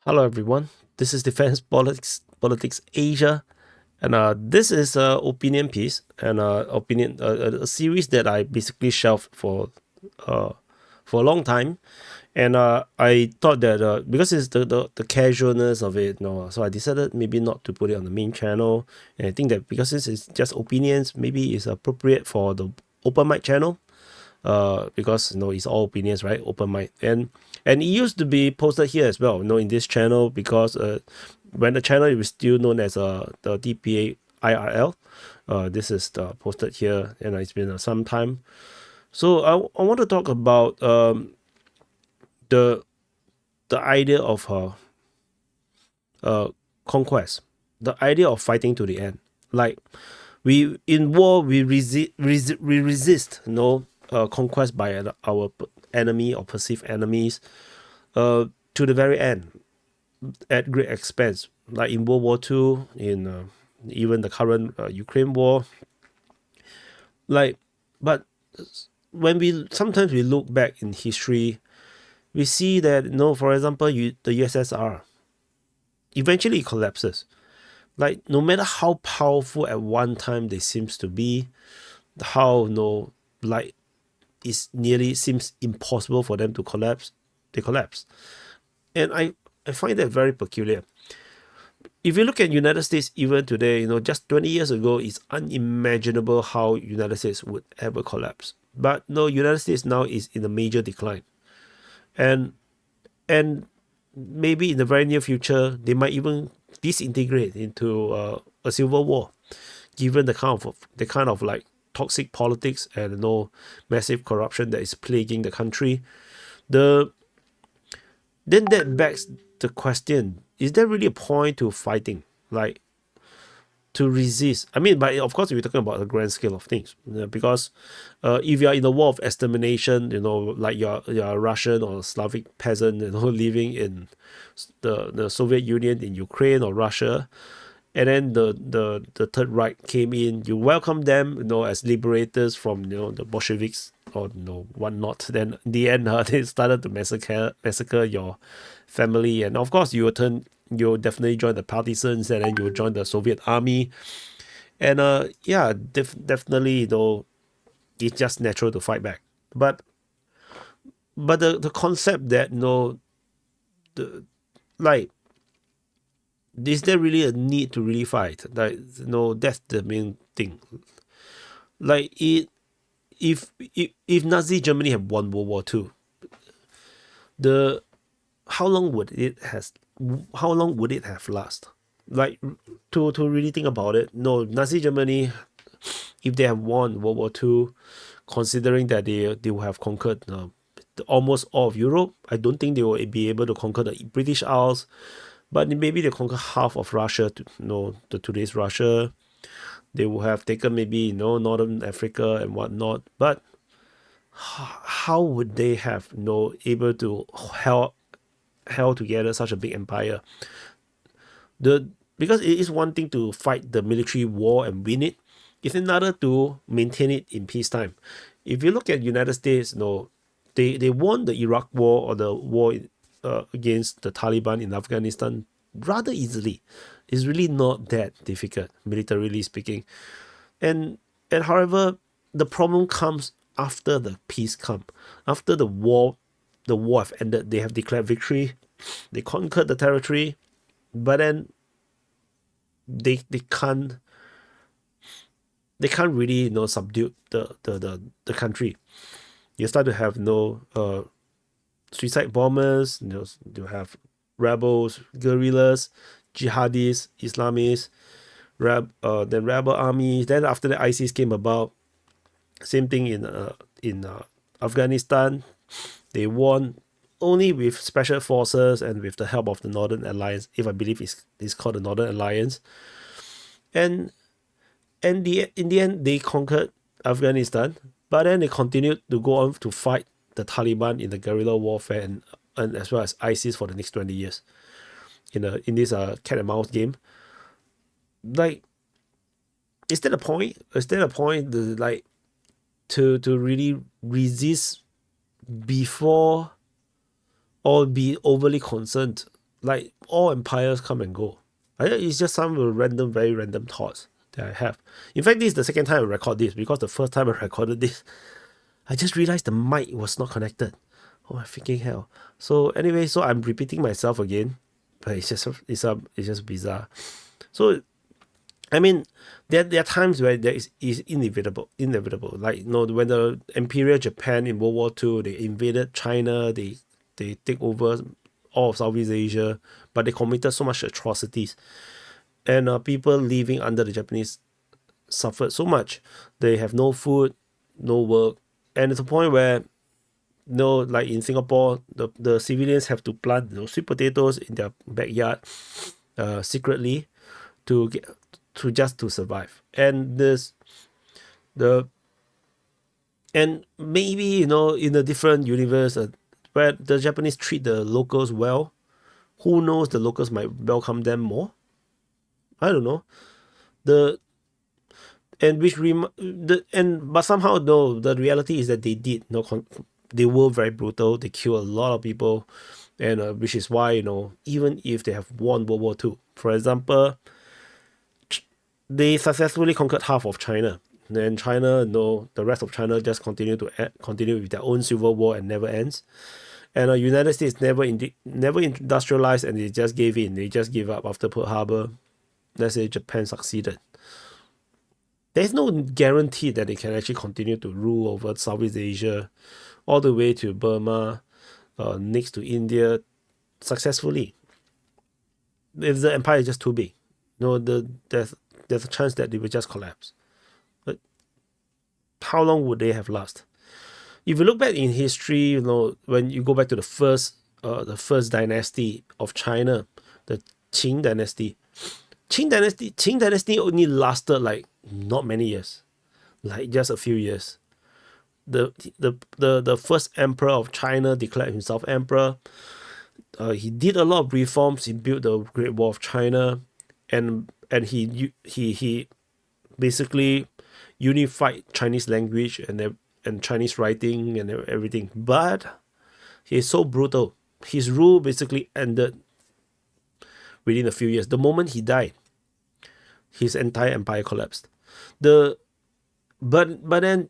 Hello, everyone. This is Defense Politics Asia, and this is an opinion piece and a series that I basically shelved uh, for a long time, and I thought that because it's the casualness of it, so I decided maybe not to put it on the main channel, and I think that because this is just opinions, maybe it's appropriate for the open mic channel because it's all opinions, right? Open mic, and it used to be posted here as well, in this channel because when the channel was still known as the DPA IRL, this is posted here, and it's been some time. So I want to talk about the the idea of conquest, the idea of fighting to the end. Like we in war, we resist conquest by our enemy or perceived enemies to the very end at great expense. Like in World War II, in even the current Ukraine war. Like, but when we sometimes we look back in history, we see that for example, the USSR eventually collapses. Like no matter how powerful at one time they seems to be, how like it nearly seems impossible for them to collapse, they collapse. And I find that very peculiar. If you look at United States even today, just 20 years ago, it's unimaginable how United States would ever collapse. But no, United States now is in a major decline. And and maybe in the very near future, they might even disintegrate into a civil war, given the kind of like toxic politics and massive corruption that is plaguing the country. The Then that begs the question: is there really a point to fighting, like to resist? I mean, but of course, we're talking about the grand scale of things, because if you're in a war of extermination, like you're a Russian or Slavic peasant, living in the Soviet Union in Ukraine or Russia, and then the Third Reich came in, you welcome them, as liberators from the Bolsheviks or whatnot. Then in the end, they started to massacre your family, and of course you'll definitely join the partisans, and then you'll join the Soviet army, and yeah, definitely it's just natural to fight back. But the concept that the like is there really a need to really fight? Like, that's the main thing. Like if Nazi Germany had won World War II, the how long would it have last? Like to really think about it, no, Nazi Germany, if they have won World War II, considering that they will have conquered almost all of Europe, I don't think they will be able to conquer the British Isles, but maybe they conquer half of Russia, the today's Russia. They will have taken maybe northern Africa and whatnot. But how would they have able to held together such a big empire? Because it is one thing to fight the military war and win it. It's another to maintain it in peacetime. If you look at United States, they won the Iraq War or the war against the Taliban in Afghanistan rather easily. It's really not that difficult, militarily speaking. And however, the problem comes after the peace come, after the war have ended. They have declared victory, they conquered the territory, but then they can't really subdue the country. You start to have suicide bombers, you have rebels, guerrillas, jihadists, Islamists, then rebel armies. Then after the ISIS came about, same thing in Afghanistan. They won only with special forces and with the help of the Northern Alliance, if I believe it's called the Northern Alliance. And in the end, they conquered Afghanistan, but then they continued to go on to fight the Taliban in the guerrilla warfare, and as well as ISIS for the next 20 years in this cat and mouse game. Like, is that a point? Is that a point to really resist before or be overly concerned Like all empires come and go. It's just some random, very random thoughts that I have. In fact, this is the second time I record this, because the first time I recorded this, I just realized the mic was not connected. Oh my freaking hell! So anyway, so I'm repeating myself again, but it's just bizarre. So I mean, there are times where there is inevitable. Like, when the Imperial Japan in World War II, they invaded China, they take over all of Southeast Asia, but they committed so much atrocities, and people living under the Japanese suffered so much. They have no food, no work, and it's a point where, like in Singapore, the civilians have to plant sweet potatoes in their backyard, secretly, to get to survive. And the and maybe, in a different universe, where the Japanese treat the locals well, who knows, the locals might welcome them more. I don't know. The and which the and But somehow, no, the reality is that they did no they were very brutal. They killed a lot of people, and which is why, even if they have won World War II, for example, they successfully conquered half of China. Then China, the rest of China just continue with their own civil war and never ends. And the United States never industrialized, and they just gave in. They just gave up after Pearl Harbor. Let's say Japan succeeded. There's no guarantee that they can actually continue to rule over Southeast Asia, all the way to Burma, next to India, successfully. If the empire is just too big, there's a chance that they will just collapse. But how long would they have lasted? If you look back in history, when you go back to the first dynasty of China, the Qing dynasty. Qing dynasty only lasted like not many years, like just a few years. The first emperor of China declared himself emperor. He did a lot of reforms. He built the Great Wall of China, and he basically unified Chinese language and Chinese writing and everything. But he's so brutal. His rule basically ended within a few years. The moment he died, his entire empire collapsed. But then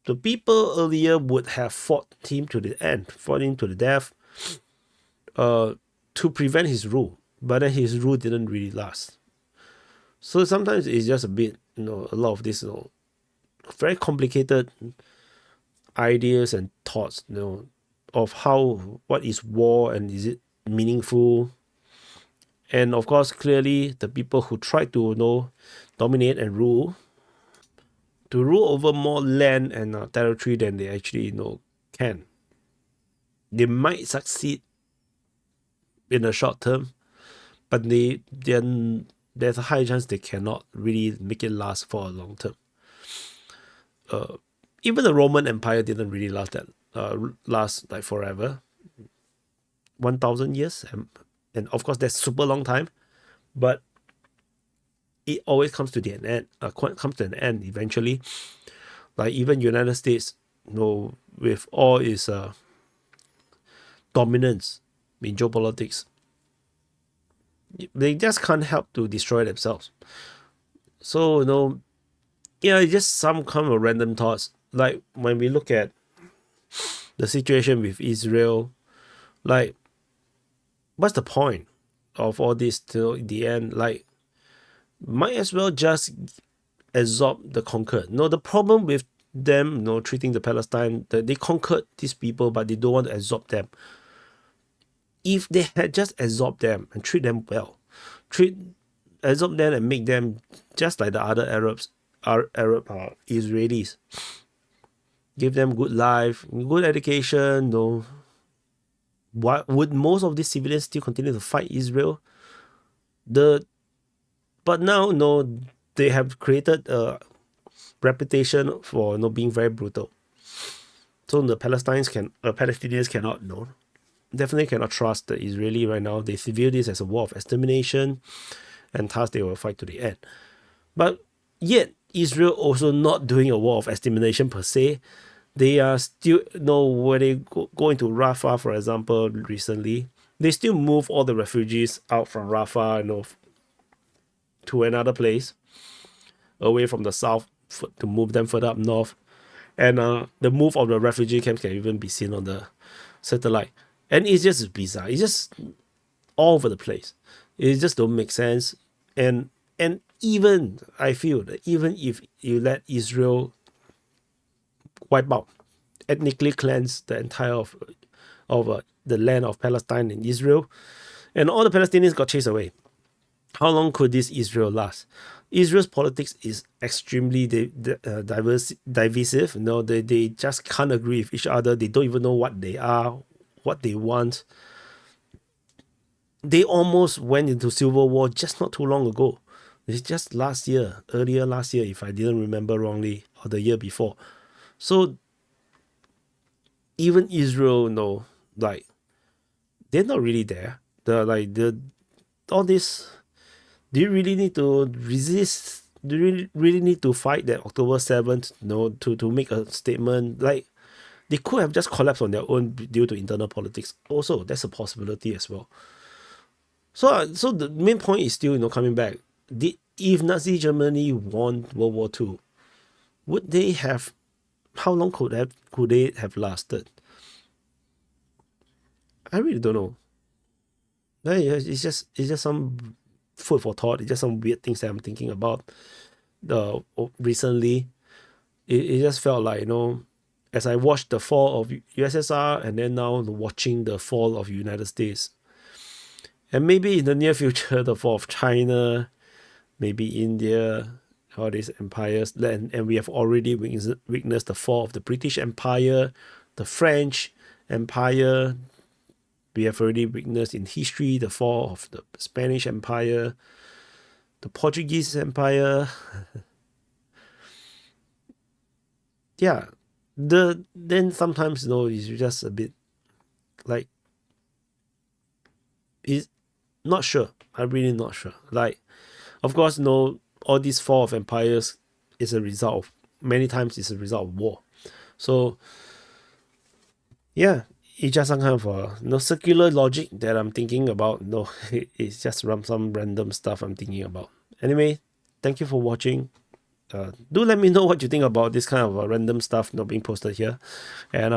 the people earlier would have fought him to the end, fought him to the death, to prevent his rule. But then his rule didn't really last. So sometimes it's just a bit, a lot of this, very complicated ideas and thoughts, of what is war and is it meaningful. And of course, clearly, the people who try to dominate and rule, to rule over more land and territory than they actually can. They might succeed in the short term, but there's a high chance they cannot really make it last for a long term. Even the Roman Empire didn't really last like forever, 1,000 years, and of course that's super long time, but it always comes to an end eventually. Like even United States, with all its dominance in geopolitics, they just can't help to destroy themselves. So it's just some kind of random thoughts. Like when we look at the situation with Israel, like, what's the point of all this till the end? Like, might as well just absorb the conquered. The problem with them, treating the Palestine, that they conquered these people, but they don't want to absorb them. If they had just absorbed them and treat them well, absorb them and make them just like the other Arab Israelis, give them good life, good education, why would most of these civilians still continue to fight Israel? But now, they have created a reputation for being very brutal. So the Palestinians cannot definitely cannot trust the Israeli right now. They view this as a war of extermination, and thus they will fight to the end. But yet Israel also not doing a war of extermination per se. They are still when they go into Rafah, for example, recently, they still move all the refugees out from Rafah, to another place away from the south to move them further up north. And the move of the refugee camps can even be seen on the satellite. And it's just bizarre. It's just all over the place. It just don't make sense. And even I feel that even if you let Israel wipe out, ethnically cleanse the entire of the land of Palestine and Israel, and all the Palestinians got chased away, how long could this Israel last? Israel's politics is extremely divisive. They just can't agree with each other. They don't even know what they are, what they want. They almost went into civil war just not too long ago. It's just earlier last year, if I didn't remember wrongly, or the year before. So even Israel, they're not really there. All this. Do you really need to resist? Do you really need to fight that October 7th, to make a statement? Like, they could have just collapsed on their own due to internal politics. Also, that's a possibility as well. So the main point is still, coming back. If Nazi Germany won World War II, would they have? How long could they have lasted? I really don't know. It's just some food for thought. It's just some weird things that I'm thinking about recently. It just felt like, as I watched the fall of USSR and then now watching the fall of United States, and maybe in the near future the fall of China, maybe India, all these empires, and we have already witnessed the fall of the British Empire, the French Empire. We have already witnessed in history the fall of the Spanish Empire, the Portuguese Empire. Yeah, then sometimes it's just a bit like, it's not sure. I'm really not sure. Like, of course, all these fall of empires is a result of, many times it's a result of war. So yeah, it's just some kind of circular logic that I'm thinking about. It's just some random stuff I'm thinking about. Anyway, thank you for watching. Do let me know what you think about this kind of random stuff being posted here. And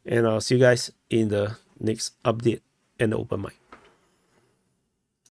and I'll see you guys in the next update and the open mic.